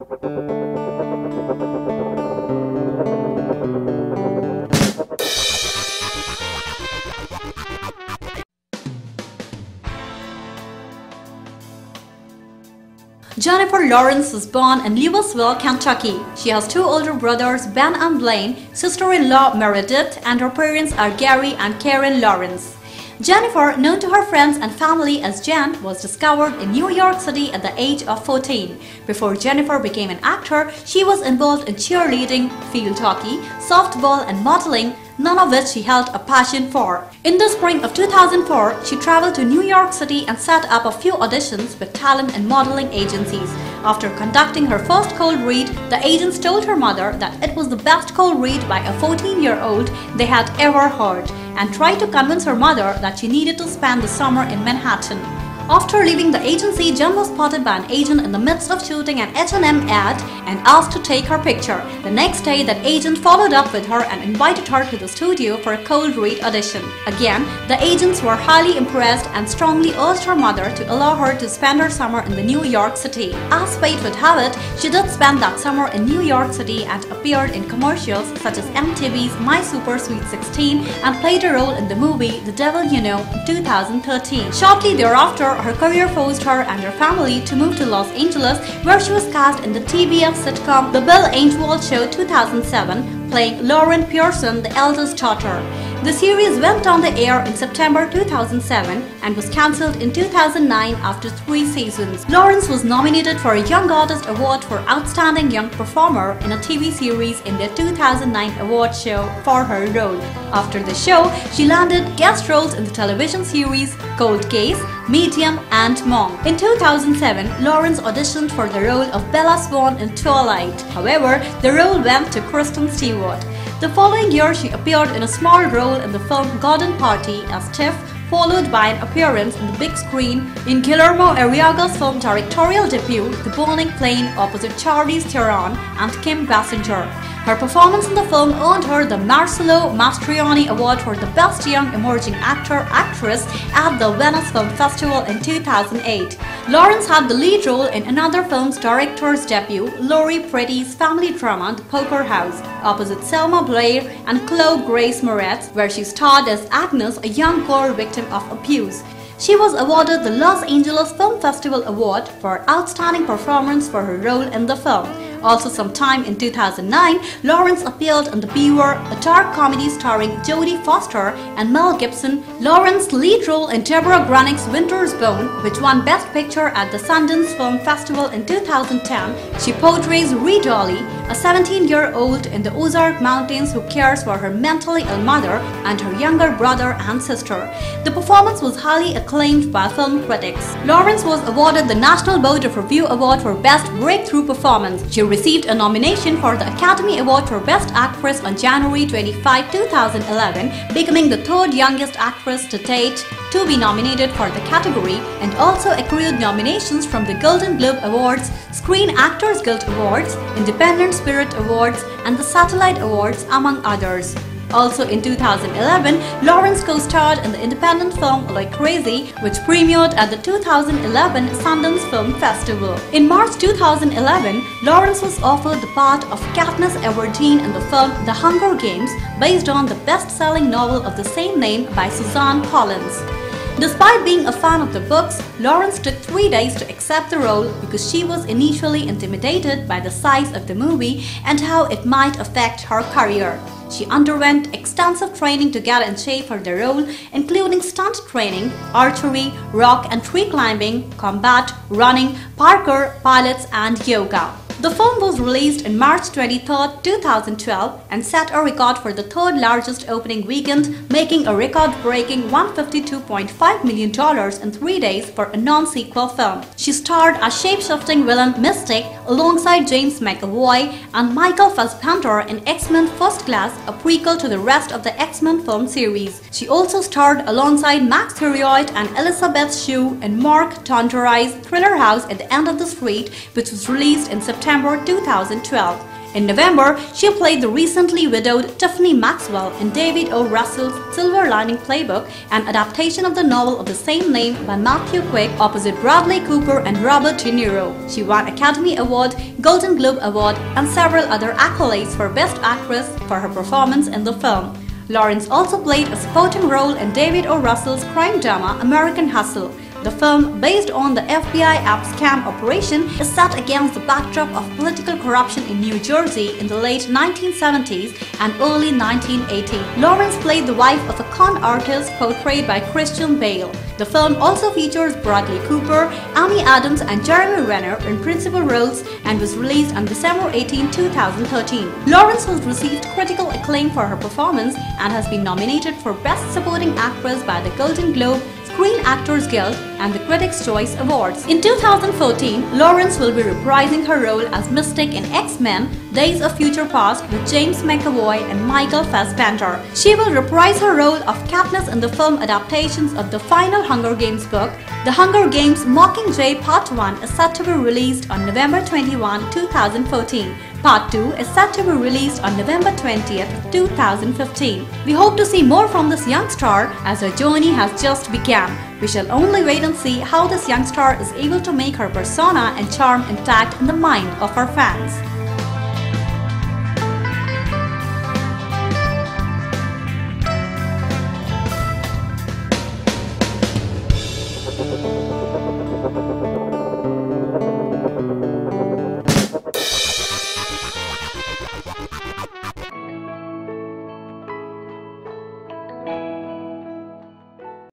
Jennifer Lawrence was born in Louisville, Kentucky. She has two older brothers, Ben and Blaine, sister-in-law Meredith, and her parents are Gary and Karen Lawrence. Jennifer, known to her friends and family as Jen, was discovered in New York City at the age of 14. Before Jennifer became an actor, she was involved in cheerleading, field hockey, softball and modeling, none of which she held a passion for. In the spring of 2004, she traveled to New York City and set up a few auditions with talent and modeling agencies. After conducting her first cold read, the agents told her mother that it was the best cold read by a 14-year-old they had ever heard, and tried to convince her mother that she needed to spend the summer in Manhattan. After leaving the agency, Jen was spotted by an agent in the midst of shooting an H&M ad and asked to take her picture. The next day, that agent followed up with her and invited her to the studio for a cold read audition. Again, the agents were highly impressed and strongly urged her mother to allow her to spend her summer in the New York City. As fate would have it, she did spend that summer in New York City and appeared in commercials such as MTV's My Super Sweet 16 and played a role in the movie The Devil You Know in 2013. Shortly thereafter, her career forced her and her family to move to Los Angeles, where she was cast in the TBS sitcom The Bill Engvall Show 2007, playing Lauren Pearson, the eldest daughter. The series went on the air in September 2007 and was cancelled in 2009 after 3 seasons. Lawrence was nominated for a Young Artist Award for Outstanding Young Performer in a TV series in their 2009 award show for her role. After the show, she landed guest roles in the television series Cold Case, Medium and Monk. In 2007, Lawrence auditioned for the role of Bella Swan in Twilight. However, the role went to Kristen Stewart. The following year, she appeared in a small role in the film Garden Party as Tiff, followed by an appearance on the big screen in Guillermo Arriaga's film directorial debut, The Burning Plain, opposite Charlize Theron and Kim Basinger. Her performance in the film earned her the Marcello Mastroianni Award for the Best Young Emerging Actor/Actress at the Venice Film Festival in 2008. Lawrence had the lead role in another film's director's debut, Laurie Pretty's family drama The Poker House, opposite Selma Blair and Chloe Grace Moretz, where she starred as Agnes, a young girl victim of abuse. She was awarded the Los Angeles Film Festival Award for Outstanding Performance for her role in the film. Also sometime in 2009, Lawrence appeared in The Beaver, a dark comedy starring Jodie Foster and Mel Gibson. Lawrence's lead role in Deborah Granick's Winter's Bone, which won Best Picture at the Sundance Film Festival in 2010. She portrays Ree Dolly, a 17-year-old in the Ozark Mountains who cares for her mentally ill mother and her younger brother and sister. The performance was highly acclaimed by film critics. Lawrence was awarded the National Board of Review Award for Best Breakthrough Performance. She received a nomination for the Academy Award for Best Actress on January 25, 2011, becoming the third youngest actress to date to be nominated for the category, and also accrued nominations from the Golden Globe Awards, Screen Actors Guild Awards, Independent Spirit Awards, and the Satellite Awards, among others. Also in 2011, Lawrence co-starred in the independent film Like Crazy, which premiered at the 2011 Sundance Film Festival. In March 2011, Lawrence was offered the part of Katniss Everdeen in the film The Hunger Games, based on the best-selling novel of the same name by Suzanne Collins. Despite being a fan of the books, Lawrence took 3 days to accept the role because she was initially intimidated by the size of the movie and how it might affect her career. She underwent extensive training to get in shape for the role, including stunt training, archery, rock and tree climbing, combat, running, parkour, pilates, and yoga. The film was released in March 23, 2012 and set a record for the third largest opening weekend, making a record-breaking $152.5 million in 3 days for a non-sequel film. She starred as shape-shifting villain Mystique alongside James McAvoy and Michael Fassbender in X-Men First Class, a prequel to the rest of the X-Men film series. She also starred alongside Max Theriot and Elizabeth Shue in Mark Tonderai's Thriller House at the End of the Street, which was released in September 2012. In November, she played the recently widowed Tiffany Maxwell in David O. Russell's Silver Lining Playbook, an adaptation of the novel of the same name by Matthew Quick, opposite Bradley Cooper and Robert De Niro. She won Academy Award, Golden Globe Award, and several other accolades for Best Actress for her performance in the film. Lawrence also played a supporting role in David O. Russell's crime drama American Hustle. The film, based on the FBI app scam operation, is set against the backdrop of political corruption in New Jersey in the late 1970s and early 1980s. Lawrence played the wife of a con artist portrayed by Christian Bale. The film also features Bradley Cooper, Amy Adams, and Jeremy Renner in principal roles and was released on December 18, 2013. Lawrence has received critical acclaim for her performance and has been nominated for Best Supporting Actress by the Golden Globe, Screen Actors Guild, and the Critics' Choice Awards. In 2014, Lawrence will be reprising her role as Mystique in X-Men: Days of Future Past with James McAvoy and Michael Fassbender. She will reprise her role of Katniss in the film adaptations of the final Hunger Games book. The Hunger Games Mockingjay Part 1 is set to be released on November 21, 2014. Part 2 is set to be released on November 20th, 2015. We hope to see more from this young star as her journey has just begun. We shall only wait and see how this young star is able to make her persona and charm intact in the mind of her fans.